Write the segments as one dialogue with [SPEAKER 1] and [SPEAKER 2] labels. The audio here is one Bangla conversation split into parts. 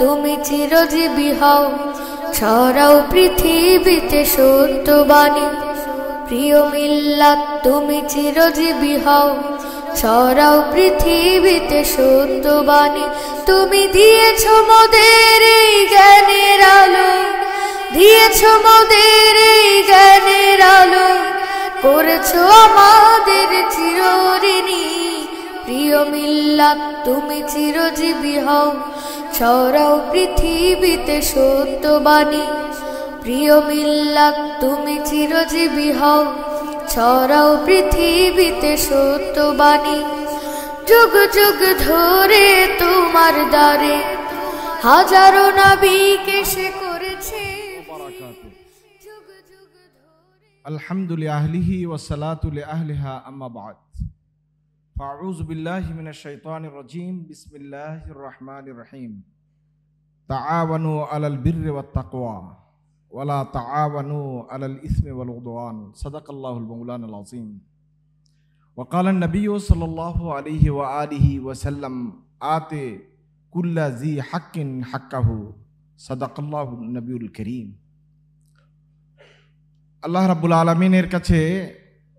[SPEAKER 1] তুমি চিরজীবী হও, ছড়াও পৃথিবীতে সত্যবাণী। প্রিয় মিল্লাত তুমি চিরজীবী হও, ছড়াও পৃথিবীতে সত্যবাণী। তুমি দিয়েছ মোদের এই জ্ঞানের আলো, দিয়েছ মোদের এই জ্ঞানের আলো, করেছ আমাদের চিরঋণী। প্রিয় মিল্লাত তুমি চিরজীবী হও, ছড়াও পৃথিবীতে সত্যবাণী। প্রিয় মিল্লাত তুমি চিরজীবী হও, ছড়াও পৃথিবীতে সত্যবাণী। যুগ যুগ ধরে তোমার দ্বারে হাজারো নবীকে সে করেছে।
[SPEAKER 2] আলহামদুলিল্লাহি আহলিহি ওয়া সালাতু লি আহলিহা আম্মা বা'দ। ফাউযু বিল্লাহি মিনাশ শাইতানির রাজীম। বিসমিল্লাহির রহমানির রহিম। তাআওয়ানু আলাল বিররি ওয়াত তাকওয়া ওয়া লা তাআওয়ানু আলাল ইসমি ওয়াল উদওয়ান। সাদাকাল্লাহুল মাওলানাল আযীম। ওয়া ক্বালা আন-নাবিয়্যু সাল্লাল্লাহু আলাইহি ওয়া আলিহি ওয়া সাল্লাম আতে কুল্লা যী হাক্কিন হাক্কাহু। সাদাকাল্লাহুন নবিয়ুল কারীম। আল্লাহ রাব্বুল আলামিনের কাছে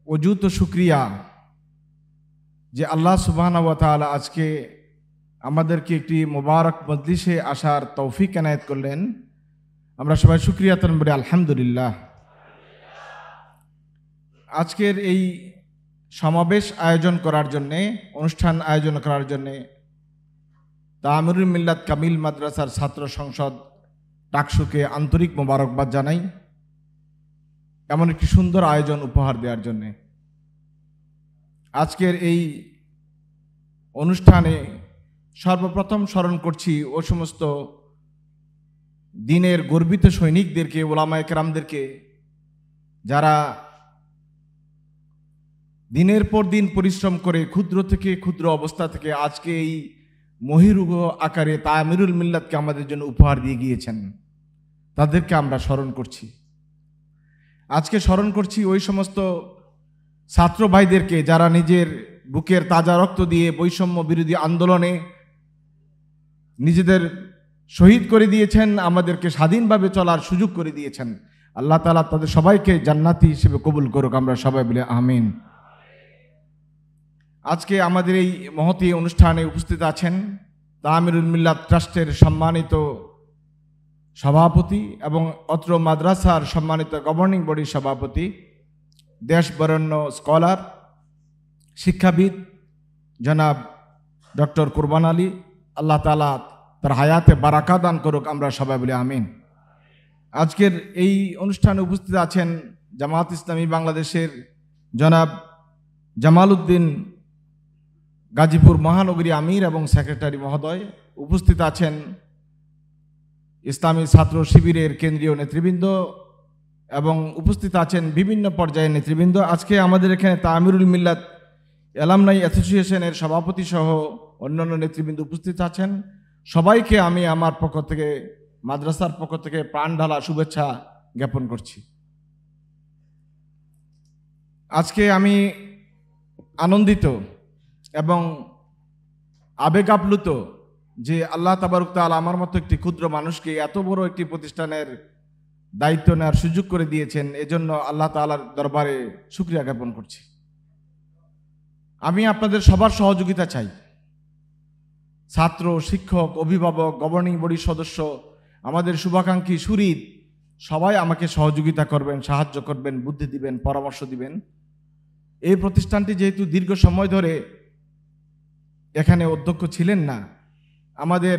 [SPEAKER 2] অযুত শুকরিয়া যে আল্লাহ সুবহানাহু ওয়া তাআলা আজকে আমাদেরকে একটি মোবারক মজলিসে আসার তৌফিক এনায়েত করলেন। আমরা সবাই শুকরিয়া তান বলি আলহামদুলিল্লাহ। আজকের এই সমাবেশ আয়োজন করার জন্যে, অনুষ্ঠান আয়োজন করার জন্যে তামিরুল মিল্লাত কামিল মাদ্রাসার ছাত্র সংসদ টাকসুকে আন্তরিক মোবারকবাদ জানাই, এমন একটি সুন্দর আয়োজন উপহার দেওয়ার জন্যে। আজকের এই অনুষ্ঠানে সর্বপ্রথম স্মরণ করছি ও সমস্ত দিনের গর্বিত সৈনিকদেরকে, ওলামায়ে কেরামদেরকে, যারা দিনের পর দিন পরিশ্রম করে ক্ষুদ্র থেকে ক্ষুদ্র অবস্থা থেকে আজকে এই মহিরুহ আকারে তামিরুল মিল্লাতকে আমাদের জন্য উপহার দিয়ে গিয়েছেন। তাদেরকে আমরা স্মরণ করছি। আজকে স্মরণ করছি ওই সমস্ত ছাত্র ভাইদেরকে যারা নিজের বুকের তাজা রক্ত দিয়ে বৈষম্য বিরোধী আন্দোলনে নিজেদের শহীদ করে দিয়েছেন, আমাদেরকে স্বাধীনভাবে চলার সুযোগ করে দিয়েছেন। আল্লাহ তাআলা তাদের সবাইকে জান্নাতি হিসেবে কবুল করুক। আমরা সবাই বলি আমিন। আজকে আমাদের এই মহতী অনুষ্ঠানে উপস্থিত আছেন তামিরুল মিল্লাত ট্রাস্টের সম্মানিত সভাপতি এবং অত্র মাদ্রাসার সম্মানিত গভর্নিং বডির সভাপতি, দেশ বরেণ্য স্কলার, শিক্ষাবিদ জনাব ডক্টর কুরবান আলী। আল্লাহ তাআলা তার হায়াতে বারাকা দান করুক। আমরা সবাই বলি আমিন। আজকের এই অনুষ্ঠানে উপস্থিত আছেন জামাত ইসলামী বাংলাদেশের জনাব জামাল উদ্দিন গাজীপুর মহানগরী আমির এবং সেক্রেটারি মহোদয়। উপস্থিত আছেন ইসলামী ছাত্র শিবিরের কেন্দ্রীয় নেতৃবৃন্দ এবং উপস্থিত আছেন বিভিন্ন পর্যায়ের নেতৃবৃন্দ। আজকে আমাদের এখানে তামিরুল মিল্লাত এলামনাই অ্যাসোসিয়েশনের সভাপতি সহ অন্যান্য নেতৃবৃন্দ উপস্থিত আছেন। সবাইকে আমি আমার পক্ষ থেকে, মাদ্রাসার পক্ষ থেকে প্রাণ ঢালা শুভেচ্ছা জ্ঞাপন করছি। আজকে আমি আনন্দিত এবং আবেগ আপ্লুত যে আল্লাহ তাবারক তাআলা আমার মতো একটি ক্ষুদ্র মানুষকে এত বড় একটি প্রতিষ্ঠানের দায়িত্ব নেওয়ার সুযোগ করে দিয়েছেন, এজন্য আল্লাহ তাআলার দরবারে শুকরিয়া জ্ঞাপন করছি। আমি আপনাদের সবার সহযোগিতা চাই। ছাত্র, শিক্ষক, অভিভাবক, গভর্নিং বডির সদস্য, আমাদের শুভাকাঙ্ক্ষী সুরিদ সবাই আমাকে সহযোগিতা করবেন, সাহায্য করবেন, বুদ্ধি দিবেন, পরামর্শ দিবেন। এই প্রতিষ্ঠানটি যেহেতু দীর্ঘ সময় ধরে এখানে অধ্যক্ষ ছিলেন না, আমাদের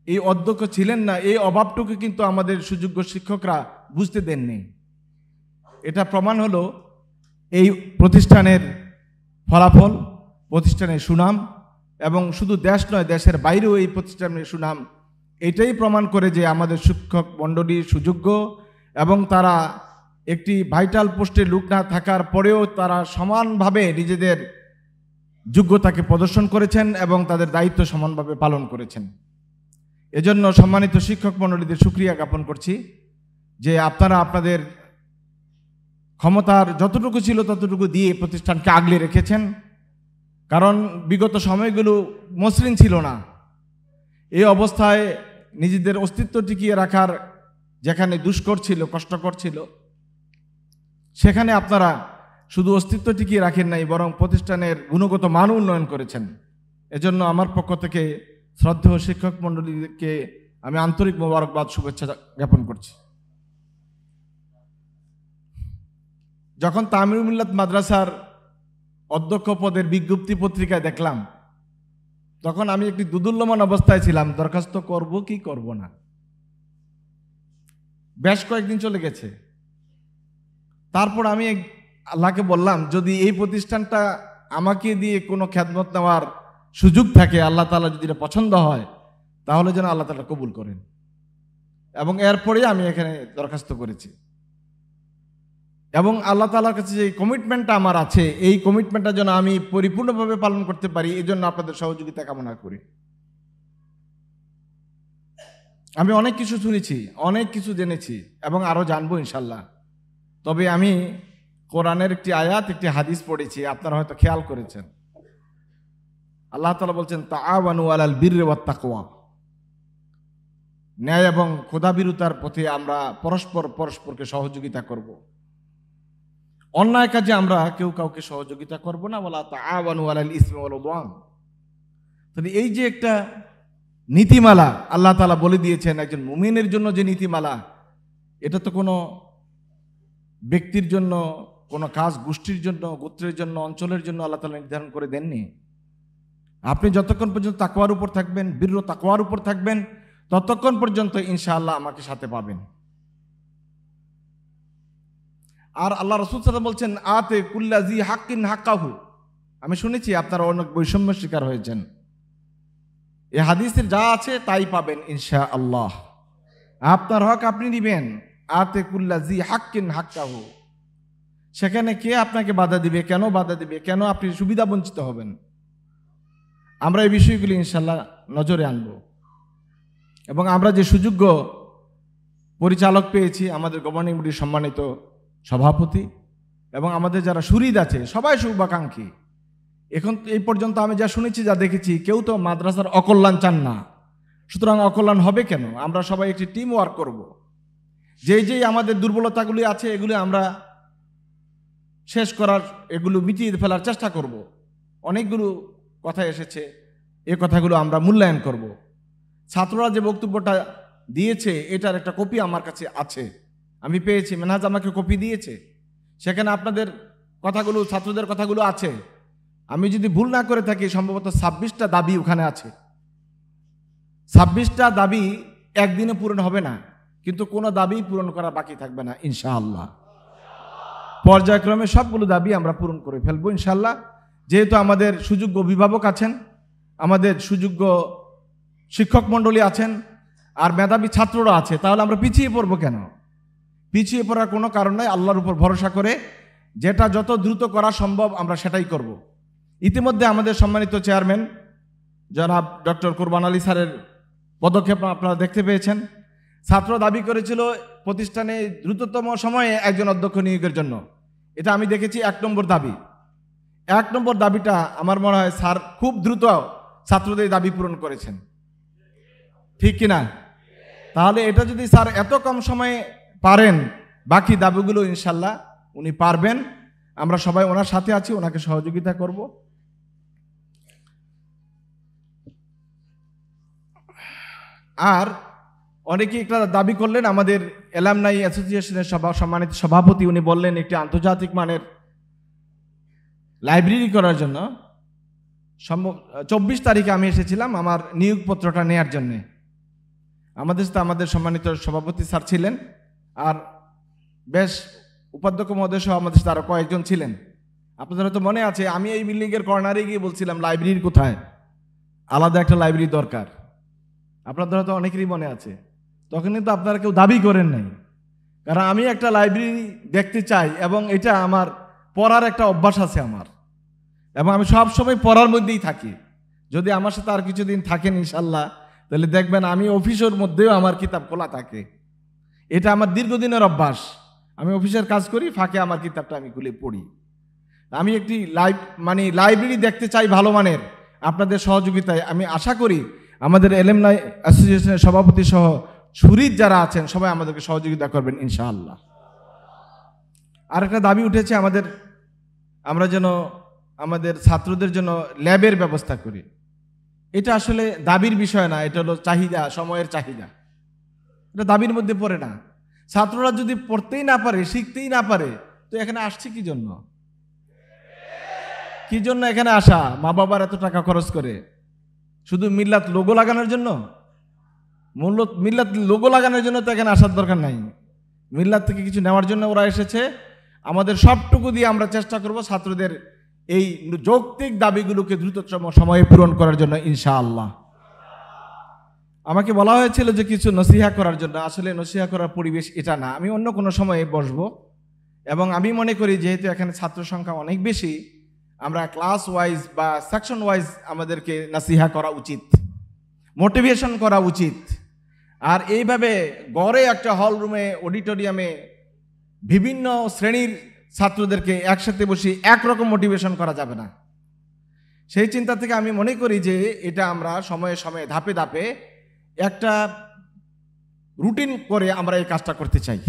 [SPEAKER 2] এই অধ্যক্ষ ছিলেন না, এই অভাবটুকু কিন্তু আমাদের সুযোগ্য শিক্ষকরা বুঝতে দেননি। এটা প্রমাণ হলো এই প্রতিষ্ঠানের ফলাফল, প্রতিষ্ঠানের সুনাম, এবং শুধু দেশ নয়, দেশের বাইরেও এই প্রতিষ্ঠানের সুনাম এটাই প্রমাণ করে যে আমাদের শিক্ষক মণ্ডলী সুযোগ্য, এবং তারা একটি ভাইটাল পোস্টে লোক না থাকার পরেও তারা সমানভাবে নিজেদের যোগ্যতাকে প্রদর্শন করেছেন এবং তাদের দায়িত্ব সমানভাবে পালন করেছেন। এজন্য সম্মানিত শিক্ষক মণ্ডলীদের শুকরিয়া জ্ঞাপন করছি যে আপনারা আপনাদের ক্ষমতার যতটুকু ছিল ততটুকু দিয়ে প্রতিষ্ঠানকে আগলে রেখেছেন। কারণ বিগত সময়গুলো মসৃণ ছিল না। এই অবস্থায় নিজেদের অস্তিত্ব টিকিয়ে রাখার যেখানে দুষ্কর ছিল, কষ্টকর ছিল, সেখানে আপনারা শুধু অস্তিত্ব টিকিয়ে রাখেন নাই, বরং প্রতিষ্ঠানের গুণগত মান উন্নয়ন করেছেন। এজন্য আমার পক্ষ থেকে শ্রদ্ধেয় শিক্ষক মণ্ডলীকে আমি আন্তরিক মোবারকবাদ, শুভেচ্ছা জ্ঞাপন করছি। যখন তামিরুল মিল্লাত মাদ্রাসার অধ্যক্ষ পদের বিজ্ঞপ্তি পত্রিকায় দেখলাম, তখন আমি একটি দুদুল্যমান অবস্থায় ছিলাম, দরখাস্ত করব কি করব না। বেশ কয়েকদিন চলে গেছে। তারপর আমি আল্লাহকে বললাম, যদি এই প্রতিষ্ঠানটা আমাকে দিয়ে কোনো খেদমত নেওয়ার সুযোগ থাকে, আল্লাহ তাআলা যদি এটা পছন্দ হয়, তাহলে যেন আল্লাহ তাআলা কবুল করেন। এবং এরপরেই আমি এখানে দরখাস্ত করেছি। এবং আল্লাহ তাআলার কাছে যে কমিটমেন্টটা আমার আছে, এই কমিটমেন্টটা যেন আমি পরিপূর্ণভাবে পালন করতে পারি, এই জন্য আপনাদের সহযোগিতা কামনা করি। আমি অনেক কিছু শুনেছি, অনেক কিছু জেনেছি, এবং আরও জানবো ইনশাল্লাহ। তবে আমি কোরআনের একটি আয়াত, একটি হাদিস পড়েছি, আপনারা হয়তো খেয়াল করেছেন। আল্লাহ তাআলা বলছেন, তাআওয়ানু আলাল বিররি ওয়াত তাকওয়া, ন্যায় এবং খোদাভীরুতার পথে আমরা পরস্পরকে সহযোগিতা করব। অন্যায় কাজে আমরা কেউ কাউকে সহযোগিতা করব না। ওয়ালা তাআওয়ানু আলাল ইসমি ওয়াল উদওয়ান। তাহলে এই যে একটা নীতিমালা আল্লাহ তাআলা বলে দিয়েছেন একজন মুমিনের জন্য, যে নীতিমালা, এটা তো কোনো ব্যক্তির জন্য, কোনো কাজ গোষ্ঠীর জন্য, গোত্রের জন্য, অঞ্চলের জন্য আল্লাহ তাআলা নির্ধারণ করে দেননি। আপনি যতক্ষণ পর্যন্ত তাকওয়ার উপর থাকবেন, বীর তাকওয়ার উপর থাকবেন, ততক্ষণ পর্যন্ত ইনশাআল্লাহ আমাকে সাথে পাবেন। আর আল্লাহ রাসূল সাল্লাল্লাহু আলাইহি ওয়াসাল্লাম বলছেন, আতে কুল্লা জি হাক্কিন হাক্কাহু। আমি শুনেছি আপনারা অনেক বৈষম্যের শিকার হয়েছেন। এই হাদিসের যা আছে তাই পাবেন ইনশাআল্লাহ। আপনার হক আপনি দিবেন। আতে কুল্লা জি হাক্কিন হাক্কাহু। সেখানে কে আপনাকে বাধা দিবে, কেন বাধা দিবে, কেন আপনি সুবিধা বঞ্চিত হবেন, আমরা এই বিষয়গুলি ইনশাআল্লাহ নজরে আনব। এবং আমরা যে সুযোগ্য পরিচালক পেয়েছি, আমাদের গভর্নিং বডির সম্মানিত সভাপতি এবং আমাদের যারা সুরিদ আছে, সবাই শুভাকাঙ্ক্ষী। এখন এই পর্যন্ত আমি যা শুনেছি, যা দেখেছি, কেউ তো মাদ্রাসার অকল্যাণ চান না। সুতরাং অকল্যাণ হবে কেন? আমরা সবাই একটি টিম ওয়ার্ক করব। যেই আমাদের দুর্বলতাগুলি আছে, এগুলি আমরা শেষ করার, এগুলো মিটিয়ে ফেলার চেষ্টা করব। অনেকগুলো কথা এসেছে, এই কথাগুলো আমরা মূল্যায়ন করব। ছাত্ররা যে বক্তব্যটা দিয়েছে, এটার একটা কপি আমার কাছে আছে, আমি পেয়েছি, মেনহাজ আমাকে কপি দিয়েছে। সেখানে আপনাদের কথাগুলো, ছাত্রদের কথাগুলো আছে। আমি যদি ভুল না করে থাকি, সম্ভবত 26টা দাবি ওখানে আছে। 26টা দাবি একদিনে পূরণ হবে না, কিন্তু কোনো দাবি পূরণ করা বাকি থাকবে না ইনশাআল্লাহ। পর্যায়ক্রমে সবগুলো দাবি আমরা পূরণ করে ফেলবো ইনশাআল্লাহ। যেহেতু আমাদের সুযোগ্য অভিভাবক আছেন, আমাদের সুযোগ্য শিক্ষক মণ্ডলী আছেন, আর মেধাবী ছাত্ররা আছে, তাহলে আমরা পিছিয়ে পড়বো কেন? পিছিয়ে পড়ার কোনো কারণ নাই। আল্লাহর উপর ভরসা করে যেটা যত দ্রুত করা সম্ভব আমরা সেটাই করব। ইতিমধ্যে আমাদের সম্মানিত চেয়ারম্যান জনাব ডক্টর কোরবান আলী স্যারের পদক্ষেপ আপনারা দেখতে পেয়েছেন। ছাত্র দাবি করেছিল প্রতিষ্ঠানে দ্রুততম সময়ে একজন অধ্যক্ষ নিয়োগের জন্য। এটা আমি দেখেছি 1 নম্বর দাবি। 1 নম্বর দাবিটা আমার মনে হয় স্যার খুব দ্রুত ছাত্রদের দাবি পূরণ করেছেন, ঠিক কিনা? তাহলে এটা যদি স্যার এত কম সময়ে পারেন বাকি দাবিগুলো ইনশাল্লাহ উনি পারবেন। আমরা সবাই ওনার সাথে আছি, ওনাকে সহযোগিতা করব। আর অনেকে একটা দাবি করলেন, আমাদের এলামনাই অ্যাসোসিয়েশনের সম্মানিত সভাপতি উনি বললেন একটি আন্তর্জাতিক মানের লাইব্রেরি করার জন্য। 24 তারিখে আমি এসেছিলাম আমার নিয়োগপত্রটা নেয়ার জন্যে। আমাদের সাথে আমাদের সম্মানিত সভাপতি স্যার ছিলেন, আর বেশ উপাধ্যক্ষ মহোদয় সহ আমাদের সাথে আরও কয়েকজন ছিলেন। আপনাদের হয়তো মনে আছে আমি এই বিল্ডিংয়ের কর্নারে গিয়ে বলছিলাম লাইব্রেরি কোথায়, আলাদা একটা লাইব্রেরি দরকার। আপনাদের হয়তো অনেকেরই মনে আছে। তখন কিন্তু আপনারা কেউ দাবি করেন নাই, কারণ আমি একটা লাইব্রেরি দেখতে চাই এবং এটা আমার পড়ার একটা অভ্যাস আছে আমার, এবং আমি সবসময় পড়ার মধ্যেই থাকি। যদি আমার সাথে আর কিছুদিন থাকেন ইনশাল্লাহ, তাহলে দেখবেন আমি অফিসের মধ্যেও আমার কিতাব খোলা থাকে। এটা আমার দীর্ঘদিনের অভ্যাস। আমি অফিসের কাজ করি, ফাঁকে আমার কিতাবটা আমি খুলে পড়ি। আমি একটি লাইব্রেরি দেখতে চাই ভালো মানের। আপনাদের সহযোগিতায় আমি আশা করি আমাদের এলএমনাই অ্যাসোসিয়েশনের সভাপতি সহ শরীর যারা আছেন সবাই আমাদেরকে সহযোগিতা করবেন ইনশাআল্লাহ। আরেকটা দাবি উঠেছে আমরা যেন আমাদের ছাত্রদের জন্য ল্যাবের ব্যবস্থা করি। এটা আসলে দাবির বিষয় না, এটা হলো চাহিদা, সময়ের চাহিদা। এটা দাবির মধ্যে পড়ে না। ছাত্ররা যদি পড়তেই না পারে, শিখতেই না পারে, তো এখানে আসছে কি জন্য? কি জন্য এখানে আসা? মা বাবার এত টাকা খরচ করে শুধু মিল্লাত লোগো লাগানোর জন্য? মিল্লাত লোগো লাগানোর জন্য তো এখানে আসার দরকার নাই। মিল্লাত থেকে কিছু নেওয়ার জন্য ওরা এসেছে। আমাদের সবটুকু দিয়ে আমরা চেষ্টা করব ছাত্রদের এই যৌক্তিক দাবিগুলোকে দ্রুততম সময়ে পূরণ করার জন্য ইনশাআল্লাহ। আমাকে বলা হয়েছিল যে কিছু নসিহা করার জন্য, আসলে নসিহা করার পরিবেশ এটা না। আমি অন্য কোনো সময়ে বসবো, এবং আমি মনে করি যেহেতু এখানে ছাত্র সংখ্যা অনেক বেশি, আমরা ক্লাস ওয়াইজ বা সেকশন ওয়াইজ আমাদেরকে নসিহা করা উচিত, মোটিভেশন করা উচিত। আর এইভাবে গড়ে একটা হল রুমে, অডিটোরিয়ামে বিভিন্ন শ্রেণীর ছাত্রদেরকে একসাথে বসে একরকম মোটিভেশন করা যাবে না। সেই চিন্তা থেকে আমি মনে করি যে এটা আমরা সময়ে সময়ে ধাপে ধাপে একটা রুটিন করে আমরা এই কাজটা করতে চাই।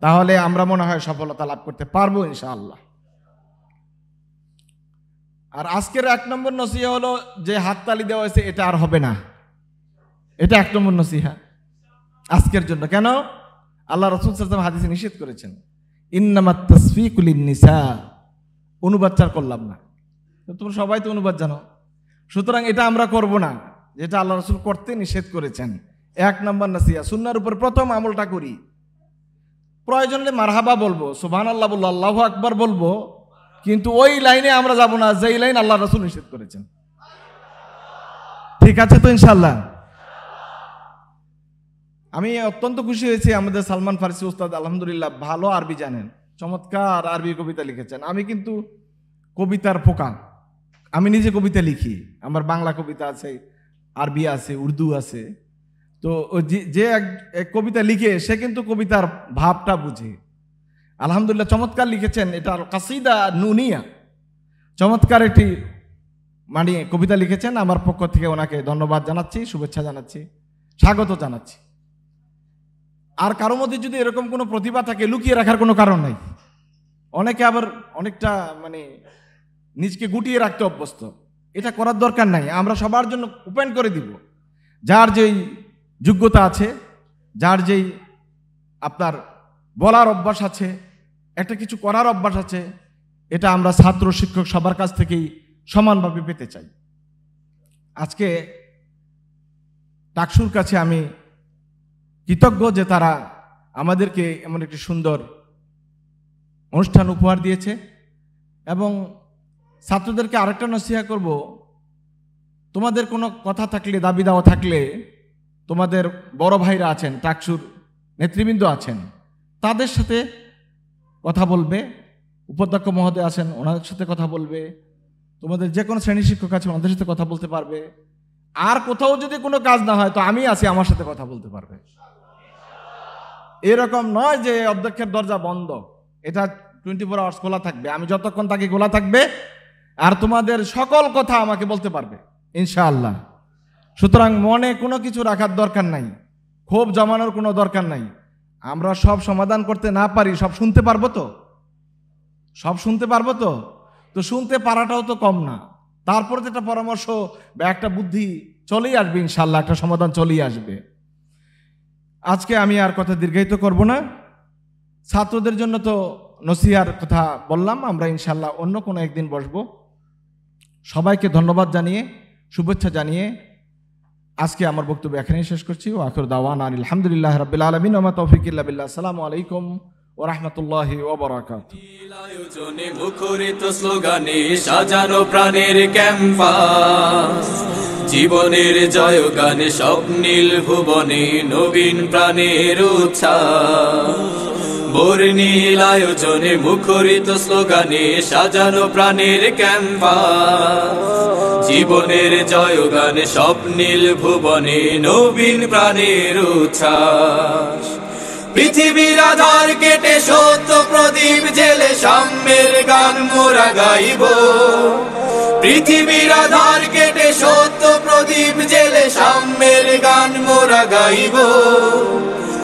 [SPEAKER 2] তাহলে আমরা মনে হয় সফলতা লাভ করতে পারবো ইনশাআল্লাহ। আর আজকের 1 নম্বর নসিহা হলো যে হাততালি দেওয়া হয়েছে এটা আর হবে না। এটা 1 নম্বর নসিহা আজকের জন্য। কেন? আল্লাহ রাসূল সাল্লাল্লাহু আলাইহি ওয়াসাল্লাম হাদিসে নিষেধ করেছেন, ইন্নামাত তাসফিকু লিন-নিসা। অনুবাদচার করলাম না, তোমরা সবাই তো অনুবাদ জানো। সুতরাং এটা আমরা করব না, যেটা আল্লাহ রাসূল করতে নিষেধ করেছেন। 1 নম্বর নসিহা, সুন্নাহর উপর প্রথম আমলটা করি। প্রয়োজন হলে মারহাবা বলবো, সুবহানাল্লাহ বলবো, আল্লাহু আকবার বলবো, কিন্তু ওই লাইনে আমরা যাব না যেই লাইন আল্লাহ রাসূল নিষেধ করেছেন। ঠিক আছে তো ইনশাআল্লাহ? আমি অত্যন্ত খুশি হয়েছি, আমাদের সালমান ফারসি উস্তাদ আলহামদুলিল্লাহ ভালো আরবি জানেন, চমৎকার আরবি কবিতা লিখেছেন। আমি কিন্তু কবিতার পোকা, আমি নিজে কবিতা লিখি। আমার বাংলা কবিতা আছে, আরবি আছে, উর্দু আছে। তো যে এক কবিতা লিখে সে কিন্তু কবিতার ভাবটা বুঝে। আলহামদুলিল্লাহ চমৎকার লিখেছেন। এটা কাসিদা নুনিয়া, চমৎকার একটি কবিতা লিখেছেন। আমার পক্ষ থেকে ওনাকে ধন্যবাদ জানাচ্ছি, শুভেচ্ছা জানাচ্ছি, স্বাগত জানাচ্ছি। আর কারো মধ্যে যদি এরকম কোনো প্রতিভা থাকে, লুকিয়ে রাখার কোনো কারণ নাই। অনেকে আবার অনেকটা নিজকে গুটিয়ে রাখতে অভ্যস্ত, এটা করার দরকার নাই। আমরা সবার জন্য ওপেন করে দিব। যার যেই যোগ্যতা আছে, যার যেই আপনার বলার অভ্যাস আছে, একটা কিছু করার অভ্যাস আছে, এটা আমরা ছাত্র শিক্ষক সবার কাছ থেকেই সমানভাবে পেতে চাই। আজকে টাকসুর কাছে আমি কৃতজ্ঞ যে তারা আমাদেরকে এমন একটি সুন্দর অনুষ্ঠান উপহার দিয়েছে। এবং ছাত্রদেরকে আরেকটা নসিহা করব, তোমাদের কোনো কথা থাকলে, দাবি দাওয়া থাকলে, তোমাদের বড় ভাইরা আছেন, টাকসুর নেতৃবৃন্দ আছেন, তাদের সাথে কথা বলবে। উপাধ্যক্ষ মহোদয় আছেন, ওনাদের সাথে কথা বলবে। তোমাদের যে কোনো শ্রেণী শিক্ষক আছে, ওনাদের সাথে কথা বলতে পারবে। আর কোথাও যদি কোনো কাজ না হয় তো আমি আছি, আমার সাথে কথা বলতে পারবে। এরকম নয় যে অধ্যক্ষের দরজা বন্ধ, এটা 24 আওয়ার্স খোলা থাকবে। আমি যতক্ষণ থাকি খোলা থাকবে, আর তোমাদের সকল কথা আমাকে বলতে পারবে ইনশাআল্লাহ। সুতরাং মনে কোনো কিছু রাখার দরকার নাই, ক্ষোভ জমানোর কোনো দরকার নাই। আমরা সব সমাধান করতে না পারি, সব শুনতে পারবো তো? সব শুনতে পারবো তো? তো শুনতে পারাটাও তো কম না। তারপরে তো একটা পরামর্শ বা একটা বুদ্ধি চলেই আসবে, ইনশাল্লাহ একটা সমাধান চলেই আসবে। আজকে আমি আর কথা দীর্ঘায়িত করব না। ছাত্রদের জন্য তো নসিহার কথা বললাম, আমরা ইনশাল্লাহ অন্য কোনো একদিন বসবো। সবাইকে ধন্যবাদ জানিয়ে, শুভেচ্ছা জানিয়ে আজকে আমার বক্তব্য এখানেই শেষ করছি। ও আখির দাওয়ানা আলহামদুলিল্লাহ রাব্বিল আলামিন ওয়া মা তৌফিক ইল্লা বিল্লাহ। আসসালামু আলাইকুম ওয়া রাহমাতুল্লাহি ওয়া বারাকাতুহু।
[SPEAKER 3] আয়োজনে মুখরিত স্লোগানে সাজানো প্রাণের ক্যাম্পাস, জীবনের জয়গানে স্বপ্নীল ভুবনে নবীন প্রাণের উচ্ছ্বাস। বর্ণিল আয়োজনে মুখরিত স্লোগানে সাজানো প্রাণের ক্যাম্পাস, জীবনের জয়গানে স্বপ্নীল ভুবনে নবীন প্রাণের উচ্ছ্বাস। পৃথিবীর আধার কেটে সত্য প্রদীপ জেলে সাম্যের গান মোরা গাইব। পৃথিবীর আধার কেটে সত্য প্রদীপ জেলে সাম্যের গান মোরা গাইব।